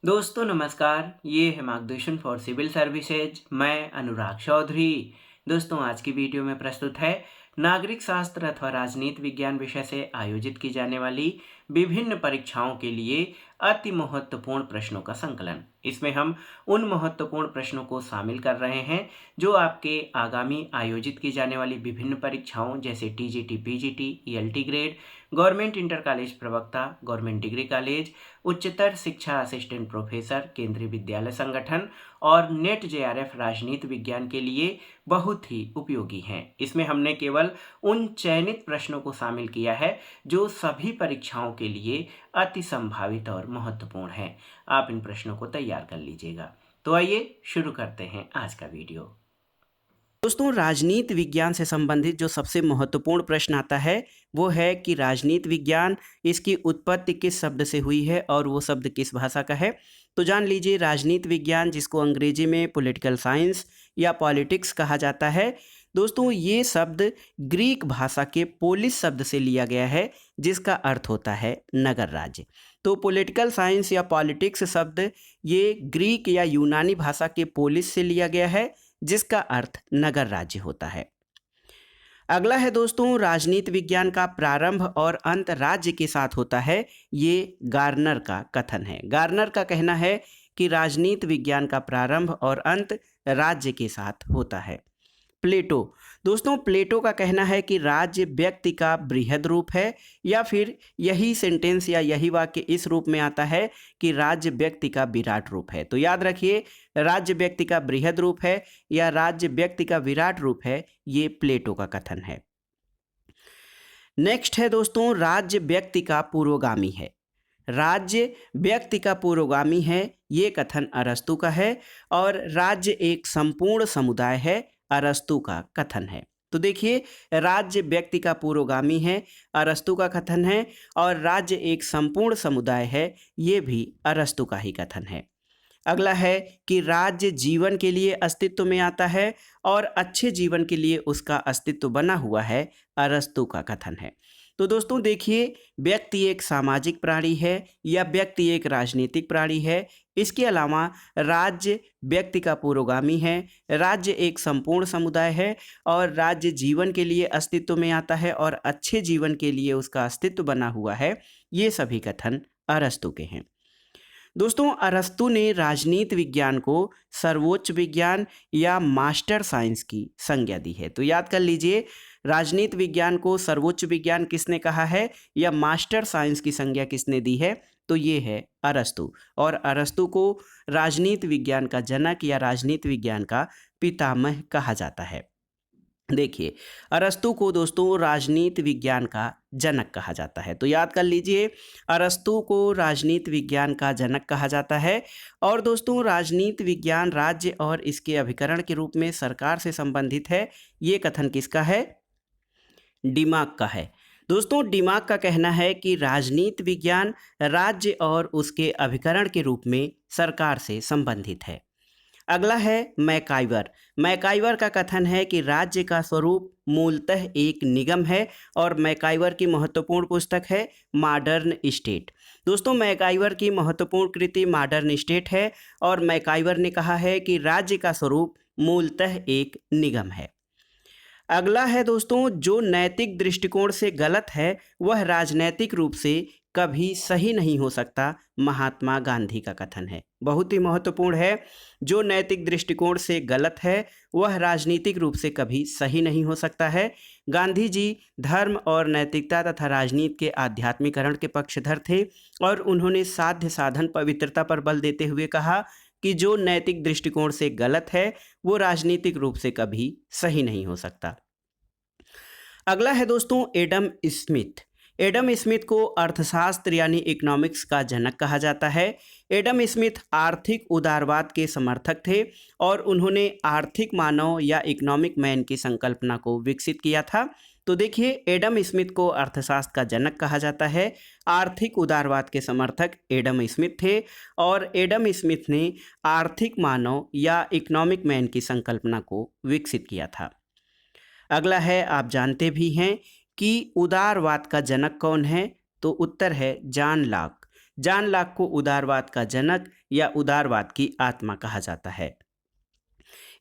दोस्तों नमस्कार, ये है मार्गदर्शन फॉर सिविल सर्विसेज। मैं अनुराग चौधरी। दोस्तों आज की वीडियो में प्रस्तुत है नागरिक शास्त्र अथवा राजनीति विज्ञान विषय से आयोजित की जाने वाली विभिन्न परीक्षाओं के लिए अति महत्वपूर्ण प्रश्नों का संकलन। इसमें हम उन महत्वपूर्ण प्रश्नों को शामिल कर रहे हैं जो आपके आगामी आयोजित की जाने वाली विभिन्न परीक्षाओं जैसे TGT, PGT, ELT grade, government inter college प्रवक्ता, गवर्नमेंट डिग्री कॉलेज, उच्चतर शिक्षा असिस्टेंट प्रोफेसर, केंद्रीय विद्यालय संगठन और नेट जेआरएफ राजनीति विज्ञान के लिए बहुत ही उपयोगी हैं। इसमें हमने केवल उन चयनित प्रश्नों को शामिल किया है जो सभी परीक्षाओं के लिए अति संभावित और महत्वपूर्ण हैं। आप इन प्रश्नों को तैयार कर लीजिएगा। तो आइए शुरू करते हैं आज का वीडियो। दोस्तों राजनीति विज्ञान से संबंधित जो सबसे महत्वपूर्ण प्रश्न आता है वो है कि राजनीति विज्ञान इसकी उत्पत्ति किस शब्द से हुई है और वो शब्द किस भाषा का है। तो जान लीजिए, राजनीति विज्ञान जिसको अंग्रेजी में पॉलिटिकल साइंस या पॉलिटिक्स कहा जाता है, दोस्तों ये शब्द ग्रीक भाषा के पोलिस शब्द से लिया गया है जिसका अर्थ होता है नगर राज्य। तो पॉलिटिकल साइंस या पॉलिटिक्स शब्द ये ग्रीक या यूनानी भाषा के पोलिस से लिया गया है जिसका अर्थ नगर राज्य होता है। अगला है दोस्तों, राजनीति विज्ञान का प्रारंभ और अंत राज्य के साथ होता है। ये गार्नर का कथन है। गार्नर का कहना है कि राजनीति विज्ञान का प्रारंभ और अंत राज्य के साथ होता है। प्लेटो, दोस्तों प्लेटो का कहना है कि राज्य व्यक्ति का बृहद रूप है, या फिर यही सेंटेंस या यही वाक्य इस रूप में आता है कि राज्य व्यक्ति का विराट रूप है। तो याद रखिए, राज्य व्यक्ति का बृहद रूप है या राज्य व्यक्ति का विराट रूप है, ये प्लेटो का कथन है। नेक्स्ट है दोस्तों, राज्य व्यक्ति का पूर्वगामी है। राज्य व्यक्ति का पूर्वगामी है, ये कथन अरस्तु का है। और राज्य एक संपूर्ण समुदाय है, अरस्तु का कथन है। तो देखिए, राज्य व्यक्ति का पूर्वगामी है, अरस्तु का कथन है। और राज्य एक संपूर्ण समुदाय है, ये भी अरस्तु का ही कथन है। अगला है कि राज्य जीवन के लिए अस्तित्व में आता है और अच्छे जीवन के लिए उसका अस्तित्व बना हुआ है, अरस्तु का कथन है। तो दोस्तों देखिए, व्यक्ति एक सामाजिक प्राणी है या व्यक्ति एक राजनीतिक प्राणी है। इसके अलावा राज्य व्यक्ति का पुरोगामी है, राज्य एक संपूर्ण समुदाय है और राज्य जीवन के लिए अस्तित्व में आता है और अच्छे जीवन के लिए उसका अस्तित्व बना हुआ है। ये सभी कथन अरस्तु के हैं। दोस्तों अरस्तु ने राजनीति विज्ञान को सर्वोच्च विज्ञान या मास्टर साइंस की संज्ञा दी है। तो याद कर लीजिए, राजनीति विज्ञान को सर्वोच्च विज्ञान किसने कहा है या मास्टर साइंस की संज्ञा किसने दी है? तो ये है अरस्तु। और अरस्तु को राजनीति विज्ञान का जनक या राजनीति विज्ञान का पितामह कहा जाता है। देखिए, अरस्तु को दोस्तों राजनीति विज्ञान का जनक कहा जाता है। तो याद कर लीजिए, अरस्तु को राजनीति विज्ञान का जनक कहा जाता है। और दोस्तों राजनीति विज्ञान राज्य और इसके अभिकरण के रूप में सरकार से संबंधित है, ये कथन किसका है? डिमाक का है। दोस्तों डिमाक का कहना है कि राजनीति विज्ञान राज्य और उसके अभिकरण के रूप में सरकार से संबंधित है। अगला है मैकाइवर। मैकाइवर का कथन है कि राज्य का स्वरूप मूलतः एक निगम है और मैकाइवर की महत्वपूर्ण पुस्तक है मॉडर्न स्टेट। दोस्तों मैकाइवर की महत्वपूर्ण कृति मॉडर्न स्टेट है और मैकाइवर ने कहा है कि राज्य का स्वरूप मूलतः एक निगम है। अगला है दोस्तों, जो नैतिक दृष्टिकोण से गलत है वह राजनैतिक रूप से कभी सही नहीं हो सकता, महात्मा गांधी का कथन है। बहुत ही महत्वपूर्ण है, जो नैतिक दृष्टिकोण से गलत है वह राजनीतिक रूप से कभी सही नहीं हो सकता है। गांधी जी धर्म और नैतिकता तथा राजनीति के आध्यात्मिकरण के पक्षधर थे और उन्होंने साध्य साधन पवित्रता पर बल देते हुए कहा कि जो नैतिक दृष्टिकोण से गलत है वो राजनीतिक रूप से कभी सही नहीं हो सकता। अगला है दोस्तों एडम स्मिथ। एडम स्मिथ को अर्थशास्त्र यानी इकोनॉमिक्स का जनक कहा जाता है। एडम स्मिथ आर्थिक उदारवाद के समर्थक थे और उन्होंने आर्थिक मानव या इकोनॉमिक मैन की संकल्पना को विकसित किया था। तो देखिए, एडम स्मिथ को अर्थशास्त्र का जनक कहा जाता है। आर्थिक उदारवाद के समर्थक एडम स्मिथ थे और एडम स्मिथ ने आर्थिक मानव या इकोनॉमिक मैन की संकल्पना को विकसित किया था। अगला है, आप जानते भी हैं कि उदारवाद का जनक कौन है? तो उत्तर है जॉन लॉक। जॉन लॉक को उदारवाद का जनक या उदारवाद की आत्मा कहा जाता है।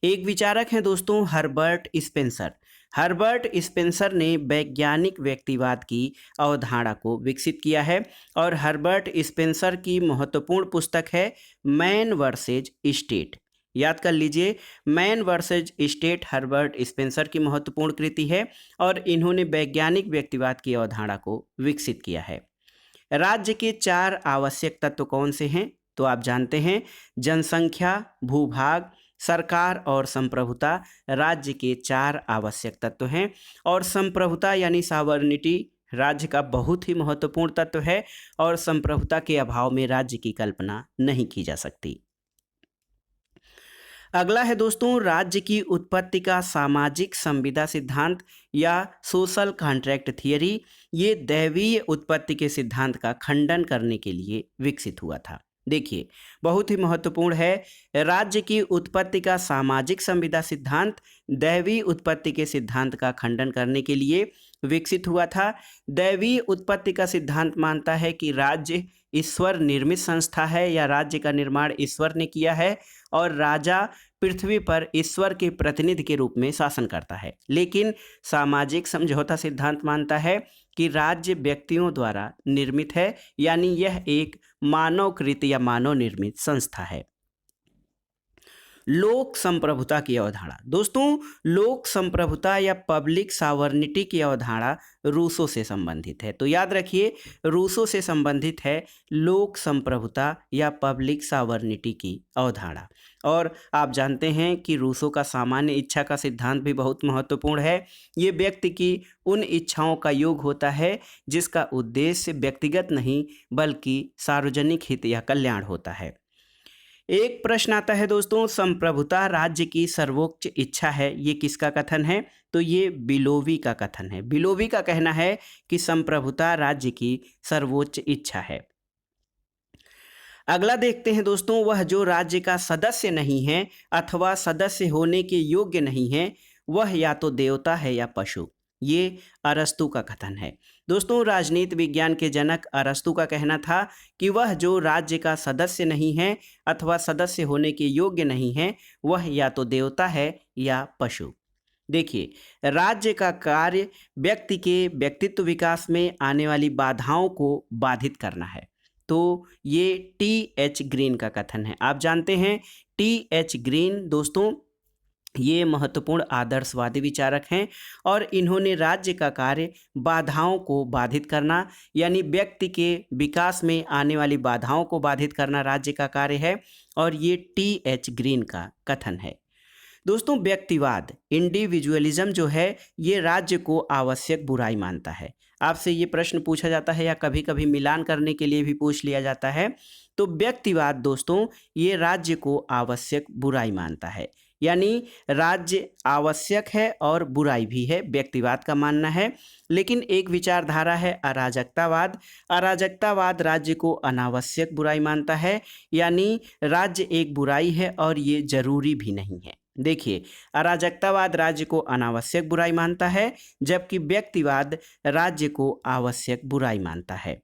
एक विचारक हैं दोस्तों हर्बर्ट स्पेंसर। हर्बर्ट स्पेंसर ने वैज्ञानिक व्यक्तिवाद की अवधारणा को विकसित किया है और हर्बर्ट स्पेंसर की महत्वपूर्ण पुस्तक है मैन वर्सेज स्टेट। याद कर लीजिए, man versus state Herbert Spencer की महत्वपूर्ण कृति है और इन्होंने वैज्ञानिक व्यक्तिवाद की अवधारणा को विकसित किया है। राज्य के 4 आवश्यक तत्व कौन से हैं? तो आप जानते हैं, जनसंख्या, भूभाग, सरकार और संप्रभुता राज्य के 4 आवश्यक तत्व हैं। और संप्रभुता यानी सॉवरेनिटी राज्य का बहुत ही महत्वपूर्ण तत्व है और संप्रभुता के अभाव में राज्य की कल्पना नहीं की जा सकती। अगला है दोस्तों राज्य की उत्पत्ति का सामाजिक संविदा सिद्धांत या सोशल कॉन्ट्रैक्ट थियरी। ये दैवीय उत्पत्ति के सिद्धांत का खंडन करने के लिए विकसित हुआ था। देखिए, बहुत ही महत्वपूर्ण है, राज्य की उत्पत्ति का सामाजिक संविदा सिद्धांत दैवीय उत्पत्ति के सिद्धांत का खंडन करने के लिए विकसित हुआ था। दैवीय उत्पत्ति का सिद्धांत मानता है कि राज्य ईश्वर निर्मित संस्था है या राज्य का निर्माण ईश्वर ने किया है और राजा पृथ्वी पर ईश्वर के प्रतिनिधि के रूप में शासन करता है। लेकिन सामाजिक समझौता सिद्धांत मानता है कि राज्य व्यक्तियों द्वारा निर्मित है, यानी यह एक मानवकृत या मानव निर्मित संस्था है। लोक संप्रभुता की अवधारणा। दोस्तों, लोक संप्रभुता या पब्लिक सॉवरेनिटी की अवधारणा रूसो से संबंधित है। तो याद रखिए, रूसो से संबंधित है लोक संप्रभुता या पब्लिक सॉवरेनिटी की अवधारणा। और आप जानते हैं कि रूसो का सामान्य इच्छा का सिद्धांत भी बहुत महत्वपूर्ण है। ये व्यक्ति की उन इच्छाओं का योग होता है जिसका उद्देश्य व्यक्तिगत नहीं बल्कि सार्वजनिक हित या कल्याण होता है। एक प्रश्न आता है दोस्तों, संप्रभुता राज्य की सर्वोच्च इच्छा है, ये किसका कथन है? तो ये बिलोवी का कथन है। बिलोवी का कहना है कि संप्रभुता राज्य की सर्वोच्च इच्छा है। अगला देखते हैं दोस्तों, वह जो राज्य का सदस्य नहीं है अथवा सदस्य होने के योग्य नहीं है, वह या तो देवता है या पशु। ये अरस्तु का कथन है। दोस्तों, राजनीति विज्ञान के जनक अरस्तु का कहना था कि वह जो राज्य का सदस्य नहीं है अथवा सदस्य होने के योग्य नहीं है, वह या तो देवता है या पशु। देखिए, राज्य का कार्य व्यक्ति के व्यक्तित्व विकास में आने वाली बाधाओं को बाधित करना है। तो ये टी.एच. ग्रीन का कथन है। आप जानते हैं टी.एच. ग्रीन दोस्तों ये महत्वपूर्ण आदर्शवादी विचारक हैं और इन्होंने राज्य का कार्य बाधाओं को बाधित करना यानी व्यक्ति के विकास में आने वाली बाधाओं को बाधित करना राज्य का कार्य है और ये टी.एच. ग्रीन का कथन है। दोस्तों, व्यक्तिवाद इंडिविजुअलिज्म जो है ये राज्य को आवश्यक बुराई मानता है। आपसे ये प्रश्न पूछा जाता है या कभी कभी मिलान करने के लिए भी पूछ लिया जाता है। तो व्यक्तिवाद दोस्तों ये राज्य को आवश्यक बुराई मानता है, यानी राज्य आवश्यक है और बुराई भी है, व्यक्तिवाद का मानना है। लेकिन एक विचारधारा है अराजकतावाद। अराजकतावाद राज्य को अनावश्यक बुराई मानता है, यानी राज्य एक बुराई है और ये जरूरी भी नहीं है। देखिए, अराजकतावाद राज्य को अनावश्यक बुराई मानता है जबकि व्यक्तिवाद राज्य को आवश्यक बुराई मानता है।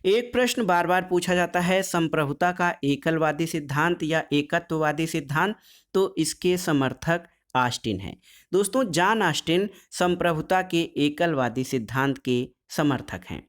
एक प्रश्न बार बार पूछा जाता है, संप्रभुता का एकलवादी सिद्धांत या एकत्ववादी सिद्धांत? तो इसके समर्थक ऑस्टिन हैं। दोस्तों, जॉन ऑस्टिन संप्रभुता के एकलवादी सिद्धांत के समर्थक हैं।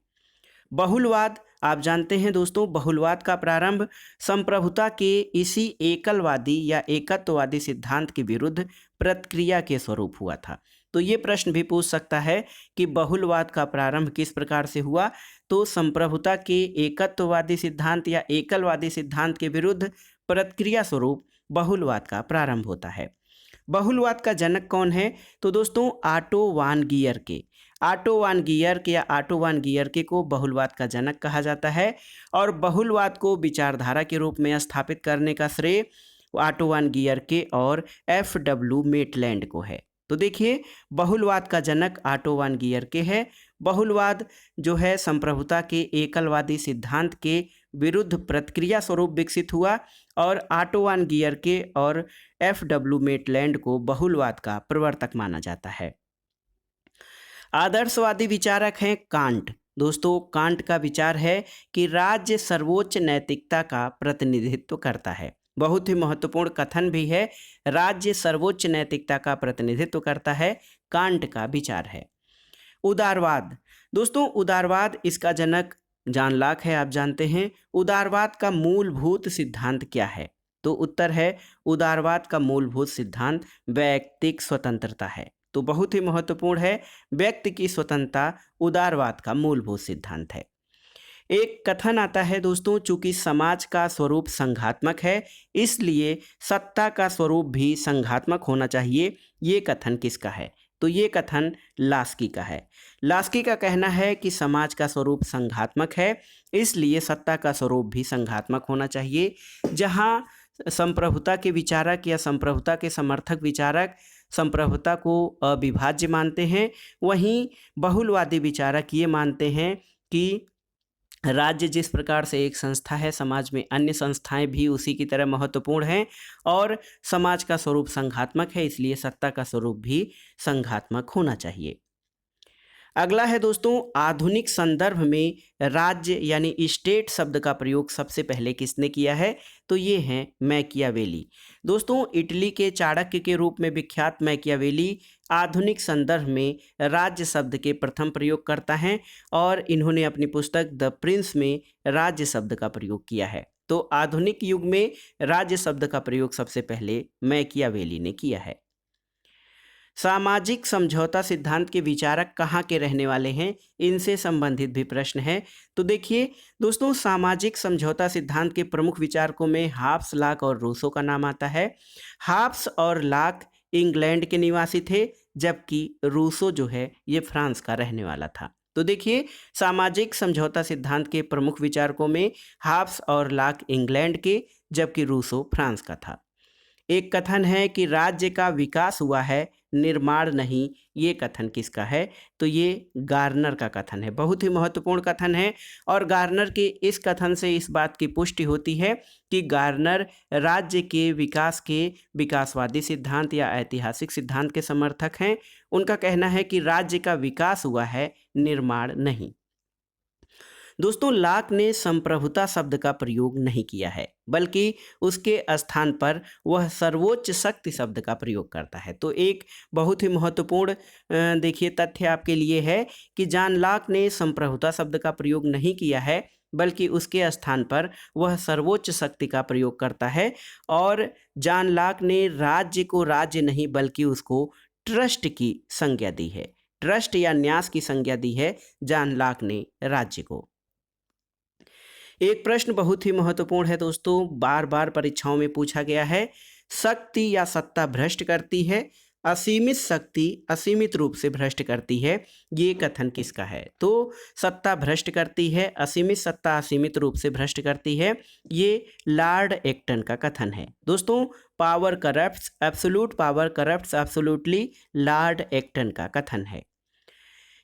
बहुलवाद, आप जानते हैं दोस्तों, बहुलवाद का प्रारंभ संप्रभुता के इसी एकलवादी या एकत्ववादी सिद्धांत के विरुद्ध प्रतिक्रिया के स्वरूप हुआ था। तो ये प्रश्न भी पूछ सकता है कि बहुलवाद का प्रारंभ किस प्रकार से हुआ? तो संप्रभुता के एकत्ववादी सिद्धांत या एकलवादी सिद्धांत के विरुद्ध प्रतिक्रिया स्वरूप बहुलवाद का प्रारंभ होता है। बहुलवाद का जनक कौन है? तो दोस्तों, ऑटो वान गियरके। ऑटो वान गियरके या ऑटो वान गियरके को बहुलवाद का जनक कहा जाता है और बहुलवाद को विचारधारा के रूप में स्थापित करने का श्रेय ऑटो वान गियरके और F.W. मेटलैंड को है। तो देखिए, बहुलवाद का जनक ऑटो वान गियरके है। बहुलवाद जो है संप्रभुता के एकलवादी सिद्धांत के विरुद्ध प्रतिक्रिया स्वरूप विकसित हुआ और ऑटो वान गियरके और F.W. मेटलैंड को बहुलवाद का प्रवर्तक माना जाता है। आदर्शवादी विचारक हैं कांट। दोस्तों कांट का विचार है कि राज्य सर्वोच्च नैतिकता का प्रतिनिधित्व करता है। बहुत ही महत्वपूर्ण कथन भी है, राज्य सर्वोच्च नैतिकता का प्रतिनिधित्व करता है, कांट का विचार है। उदारवाद, दोस्तों उदारवाद इसका जनक जॉन लॉक है, आप जानते हैं। उदारवाद का मूलभूत सिद्धांत क्या है? तो उत्तर है उदारवाद का मूलभूत सिद्धांत व्यक्तिक स्वतंत्रता है। तो बहुत ही महत्वपूर्ण है, व्यक्ति की स्वतंत्रता उदारवाद का मूलभूत सिद्धांत है। एक कथन आता है दोस्तों, चूंकि समाज का स्वरूप संघात्मक है इसलिए सत्ता का स्वरूप भी संघात्मक होना चाहिए। ये कथन किसका है? तो ये कथन लास्की का है। लास्की का कहना है कि समाज का स्वरूप संघात्मक है इसलिए सत्ता का स्वरूप भी संघात्मक होना चाहिए। जहाँ संप्रभुता के विचारक या संप्रभुता के समर्थक विचारक संप्रभुता को अविभाज्य मानते हैं, वहीं बहुलवादी विचारक ये मानते हैं कि राज्य जिस प्रकार से एक संस्था है, समाज में अन्य संस्थाएं भी उसी की तरह महत्वपूर्ण हैं और समाज का स्वरूप संघात्मक है इसलिए सत्ता का स्वरूप भी संघात्मक होना चाहिए। अगला है दोस्तों, आधुनिक संदर्भ में राज्य यानी स्टेट शब्द का प्रयोग सबसे पहले किसने किया है? तो ये हैं मैकियावेली। दोस्तों इटली के चाणक्य के रूप में विख्यात मैकियावेली आधुनिक संदर्भ में राज्य शब्द के प्रथम प्रयोगकर्ता हैं और इन्होंने अपनी पुस्तक द प्रिंस में राज्य शब्द का प्रयोग किया है। तो आधुनिक युग में राज्य शब्द का प्रयोग सबसे पहले मैकियावेली ने किया है। सामाजिक समझौता सिद्धांत के विचारक कहाँ के रहने वाले हैं? इनसे संबंधित भी प्रश्न है। तो देखिए दोस्तों, सामाजिक समझौता सिद्धांत के प्रमुख विचारकों में हाब्स, लॉक और रूसो का नाम आता है। हाब्स और लॉक इंग्लैंड के निवासी थे जबकि रूसो जो है ये फ्रांस का रहने वाला था। तो देखिए सामाजिक समझौता सिद्धांत के प्रमुख विचारकों में हाब्स और लॉक इंग्लैंड के जबकि रूसो फ्रांस का था। एक कथन है कि राज्य का विकास हुआ है, निर्माण नहीं। ये कथन किसका है? तो ये गार्नर का कथन है। बहुत ही महत्वपूर्ण कथन है और गार्नर के इस कथन से इस बात की पुष्टि होती है कि गार्नर राज्य के विकास के विकासवादी सिद्धांत या ऐतिहासिक सिद्धांत के समर्थक हैं। उनका कहना है कि राज्य का विकास हुआ है, निर्माण नहीं। दोस्तों लॉक ने संप्रभुता शब्द का प्रयोग नहीं किया है बल्कि उसके स्थान पर वह सर्वोच्च शक्ति शब्द का प्रयोग करता है। तो एक बहुत ही महत्वपूर्ण देखिए तथ्य आपके लिए है कि जॉन लॉक ने संप्रभुता शब्द का प्रयोग नहीं किया है बल्कि उसके स्थान पर वह सर्वोच्च शक्ति का प्रयोग करता है। और जॉन लॉक ने राज्य को राज्य नहीं बल्कि उसको ट्रस्ट की संज्ञा दी है। ट्रस्ट या न्यास की संज्ञा दी है जॉन लॉक ने राज्य को। एक प्रश्न बहुत ही महत्वपूर्ण है दोस्तों, बार बार परीक्षाओं में पूछा गया है। शक्ति या सत्ता भ्रष्ट करती है, असीमित शक्ति असीमित रूप से भ्रष्ट करती है। ये कथन किसका है? तो सत्ता भ्रष्ट करती है, असीमित सत्ता असीमित रूप से भ्रष्ट करती है। ये लॉर्ड एक्टन का कथन है। दोस्तों power corrupts, absolute power corrupts absolutely, Lord Acton का कथन है।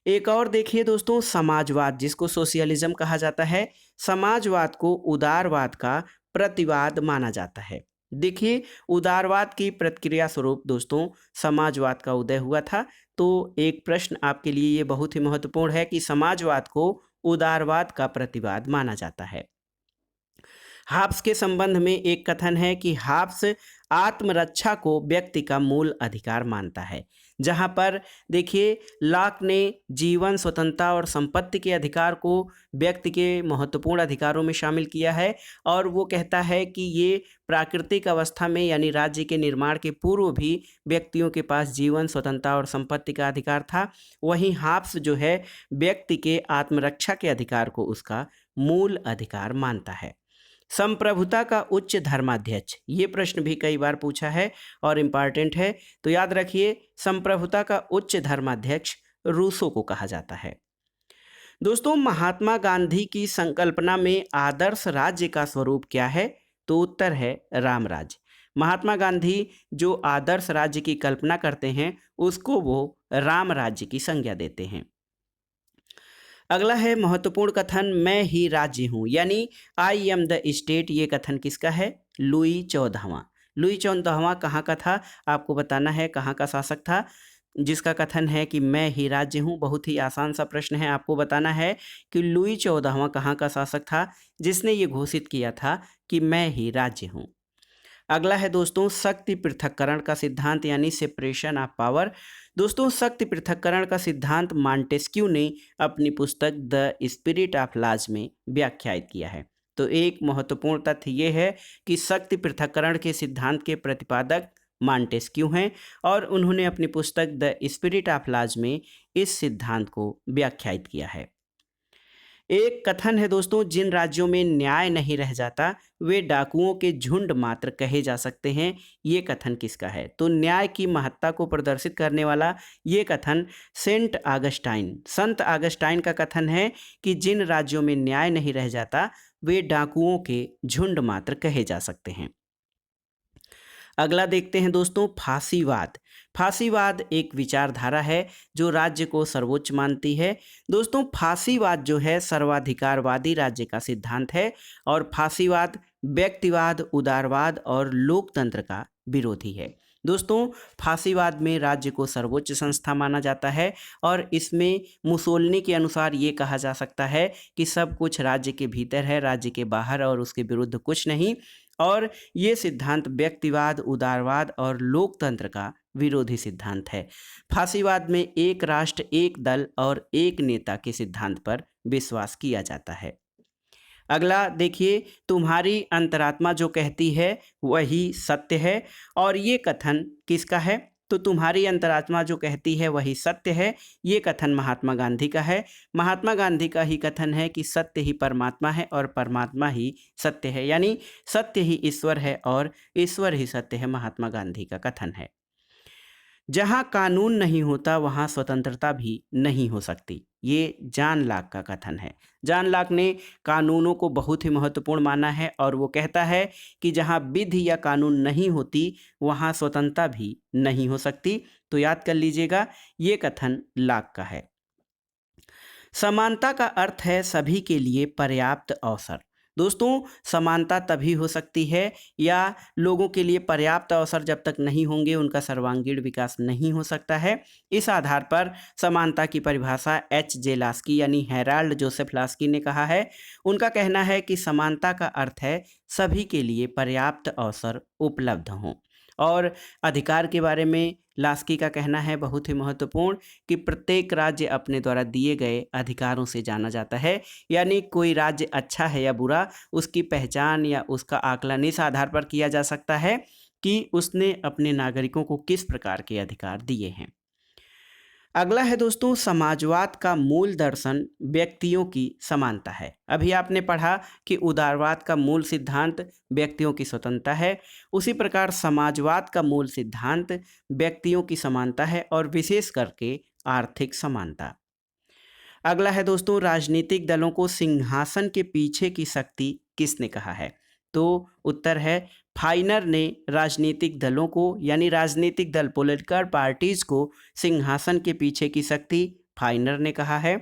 एक और देखिए दोस्तों, समाजवाद जिसको सोशलिज्म कहा जाता है, समाजवाद को उदारवाद का प्रतिवाद माना जाता है। देखिए उदारवाद की प्रतिक्रिया स्वरूप दोस्तों समाजवाद का उदय हुआ था। तो एक प्रश्न आपके लिए ये बहुत ही महत्वपूर्ण है कि समाजवाद को उदारवाद का प्रतिवाद माना जाता है। हाब्स के संबंध में एक कथन है कि हाब्स आत्मरक्षा को व्यक्ति का मूल अधिकार मानता है, जहां पर देखिए लॉक ने जीवन, स्वतंत्रता और संपत्ति के अधिकार को व्यक्ति के महत्वपूर्ण अधिकारों में शामिल किया है और वो कहता है कि ये प्राकृतिक अवस्था में यानी राज्य के निर्माण के पूर्व भी व्यक्तियों के पास जीवन, स्वतंत्रता और संपत्ति का अधिकार था। वहीं हाब्स जो है व्यक्ति के आत्मरक्षा के अधिकार को उसका मूल अधिकार मानता है। संप्रभुता का उच्च धर्माध्यक्ष, ये प्रश्न भी कई बार पूछा है और इम्पॉर्टेंट है। तो याद रखिए संप्रभुता का उच्च धर्माध्यक्ष रूसो को कहा जाता है। दोस्तों महात्मा गांधी की संकल्पना में आदर्श राज्य का स्वरूप क्या है? तो उत्तर है रामराज्य। महात्मा गांधी जो आदर्श राज्य की कल्पना करते हैं उसको वो राम राज्य की संज्ञा देते हैं। अगला है महत्वपूर्ण कथन, मैं ही राज्य हूँ यानी आई एम द स्टेट। ये कथन किसका है? लुई 14वां। लुई 14वां कहाँ का था? आपको बताना है कहाँ का शासक था। जिसका कथन है कि मैं ही राज्य हूँ। बहुत ही आसान सा प्रश्न है, आपको बताना है कि लुई 14वां कहाँ का शासक था जिसने ये घोषित किया था कि मैं ही राज्य हूँ। अगला है दोस्तों शक्ति पृथक्करण का सिद्धांत यानी सेपरेशन ऑफ पावर। दोस्तों शक्ति पृथक्करण का सिद्धांत मॉन्टेस्क्यू ने अपनी पुस्तक द स्पिरिट ऑफ लॉज में व्याख्यायित किया है। तो एक महत्वपूर्ण तथ्य ये है कि शक्ति पृथक्करण के सिद्धांत के प्रतिपादक मॉन्टेस्क्यू हैं और उन्होंने अपनी पुस्तक द स्पिरिट ऑफ लॉज में इस सिद्धांत को व्याख्यायित किया है। एक कथन है दोस्तों, जिन राज्यों में न्याय नहीं रह जाता वे डाकुओं के झुंड मात्र कहे जा सकते हैं। ये कथन किसका है? तो न्याय की महत्ता को प्रदर्शित करने वाला ये कथन संत आगस्टाइन का कथन है कि जिन राज्यों में न्याय नहीं रह जाता वे डाकुओं के झुंड मात्र कहे जा सकते हैं। अगला देखते हैं दोस्तों फांसीवाद। फांसीवाद एक विचारधारा है जो राज्य को सर्वोच्च मानती है। दोस्तों फांसीवाद जो है सर्वाधिकारवादी राज्य का सिद्धांत है और फांसीवाद व्यक्तिवाद, उदारवाद और लोकतंत्र का विरोधी है। दोस्तों फांसीवाद में राज्य को सर्वोच्च संस्था माना जाता है और इसमें मुसोलिनी के अनुसार ये कहा जा सकता है कि सब कुछ राज्य के भीतर है, राज्य के बाहर और उसके विरुद्ध कुछ नहीं। और ये सिद्धांत व्यक्तिवाद, उदारवाद और लोकतंत्र का विरोधी सिद्धांत है। फांसीवाद में एक राष्ट्र, एक दल और एक नेता के सिद्धांत पर विश्वास किया जाता है। अगला देखिए, तुम्हारी अंतरात्मा जो कहती है वही सत्य है। और ये कथन किसका है? तो तुम्हारी अंतरात्मा जो कहती है वही सत्य है, ये कथन महात्मा गांधी का है। महात्मा गांधी का ही कथन है कि सत्य ही परमात्मा है और परमात्मा ही सत्य है, यानी सत्य ही ईश्वर है और ईश्वर ही सत्य है, महात्मा गांधी का कथन है। जहाँ कानून नहीं होता वहाँ स्वतंत्रता भी नहीं हो सकती, ये जॉन लॉक का कथन है। जॉन लॉक ने कानूनों को बहुत ही महत्वपूर्ण माना है और वो कहता है कि जहाँ विधि या कानून नहीं होती वहाँ स्वतंत्रता भी नहीं हो सकती। तो याद कर लीजिएगा, ये कथन लॉक का है। समानता का अर्थ है सभी के लिए पर्याप्त अवसर। दोस्तों समानता तभी हो सकती है या लोगों के लिए पर्याप्त अवसर जब तक नहीं होंगे उनका सर्वांगीण विकास नहीं हो सकता है। इस आधार पर समानता की परिभाषा H.J. लास्की यानी हेराल्ड जोसेफ लास्की ने कहा है। उनका कहना है कि समानता का अर्थ है सभी के लिए पर्याप्त अवसर उपलब्ध हों। और अधिकार के बारे में लास्की का कहना है बहुत ही महत्वपूर्ण कि प्रत्येक राज्य अपने द्वारा दिए गए अधिकारों से जाना जाता है, यानी कोई राज्य अच्छा है या बुरा उसकी पहचान या उसका आकलन इस आधार पर किया जा सकता है कि उसने अपने नागरिकों को किस प्रकार के अधिकार दिए हैं। अगला है दोस्तों समाजवाद का मूल दर्शन व्यक्तियों की समानता है। अभी आपने पढ़ा कि उदारवाद का मूल सिद्धांत व्यक्तियों की स्वतंत्रता है, उसी प्रकार समाजवाद का मूल सिद्धांत व्यक्तियों की समानता है और विशेष करके आर्थिक समानता। अगला है दोस्तों राजनीतिक दलों को सिंहासन के पीछे की शक्ति किसने कहा है? तो उत्तर है फाइनर ने राजनीतिक दलों को यानी राजनीतिक दल पॉलिटिकल पार्टीज को सिंहासन के पीछे की शक्ति फाइनर ने कहा है।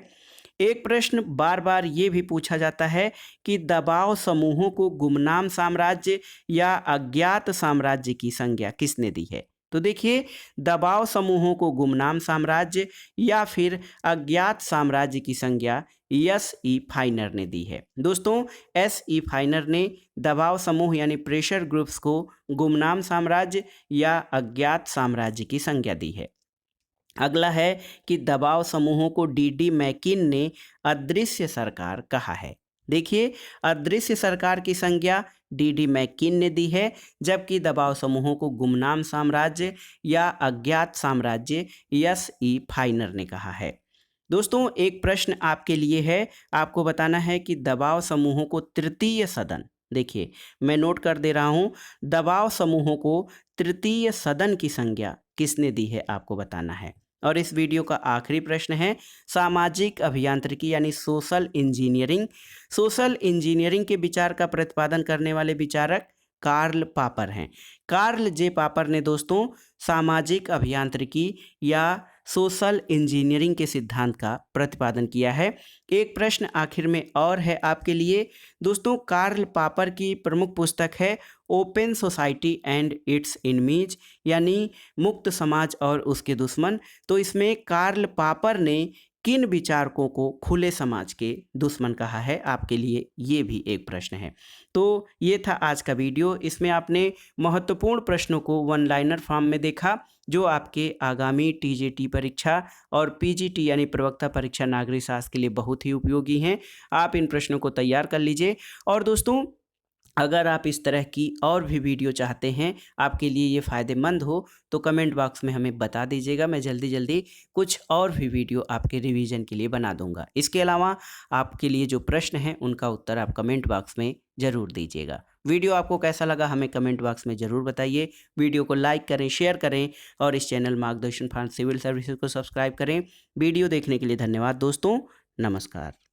एक प्रश्न बार बार ये भी पूछा जाता है कि दबाव समूहों को गुमनाम साम्राज्य या अज्ञात साम्राज्य की संज्ञा किसने दी है? तो देखिए दबाव समूहों को गुमनाम साम्राज्य या फिर अज्ञात साम्राज्य की संज्ञा S.E. फाइनर ने दी है। दोस्तों S.E. फाइनर ने दबाव समूह यानी प्रेशर ग्रुप्स को गुमनाम साम्राज्य या अज्ञात साम्राज्य की संज्ञा दी है। अगला है कि दबाव समूहों को D.D. मैकिन ने अदृश्य सरकार कहा है। देखिए अदृश्य सरकार की संज्ञा D.D. मैकिन ने दी है, जबकि दबाव समूहों को गुमनाम साम्राज्य या अज्ञात साम्राज्य S.E. फाइनर ने कहा है। दोस्तों एक प्रश्न आपके लिए है, आपको बताना है कि दबाव समूहों को तृतीय सदन, देखिए मैं नोट कर दे रहा हूँ, दबाव समूहों को तृतीय सदन की संज्ञा किसने दी है आपको बताना है। और इस वीडियो का आखिरी प्रश्न है सामाजिक अभियांत्रिकी यानी सोशल इंजीनियरिंग। सोशल इंजीनियरिंग के विचार का प्रतिपादन करने वाले विचारक कार्ल पापर हैं। कार्ल जे पापर ने दोस्तों सामाजिक अभियांत्रिकी या सोशल इंजीनियरिंग के सिद्धांत का प्रतिपादन किया है। एक प्रश्न आखिर में और है आपके लिए दोस्तों, कार्ल पापर की प्रमुख पुस्तक है ओपन सोसाइटी एंड इट्स इनमीज, यानी मुक्त समाज और उसके दुश्मन। तो इसमें कार्ल पापर ने किन विचारकों को खुले समाज के दुश्मन कहा है, आपके लिए ये भी एक प्रश्न है। तो ये था आज का वीडियो। इसमें आपने महत्वपूर्ण प्रश्नों को वन लाइनर फॉर्म में देखा, जो आपके आगामी टीजीटी परीक्षा और पीजीटी यानी प्रवक्ता परीक्षा नागरिक शास्त्र के लिए बहुत ही उपयोगी हैं। आप इन प्रश्नों को तैयार कर लीजिए। और दोस्तों, अगर आप इस तरह की और भी वीडियो चाहते हैं, आपके लिए ये फ़ायदेमंद हो, तो कमेंट बॉक्स में हमें बता दीजिएगा। मैं जल्दी जल्दी कुछ और भी वीडियो आपके रिवीजन के लिए बना दूंगा। इसके अलावा आपके लिए जो प्रश्न हैं उनका उत्तर आप कमेंट बॉक्स में ज़रूर दीजिएगा। वीडियो आपको कैसा लगा हमें कमेंट बॉक्स में ज़रूर बताइए। वीडियो को लाइक करें, शेयर करें और इस चैनल मार्गदर्शन फॉर सिविल सर्विसेज को सब्सक्राइब करें। वीडियो देखने के लिए धन्यवाद दोस्तों। नमस्कार।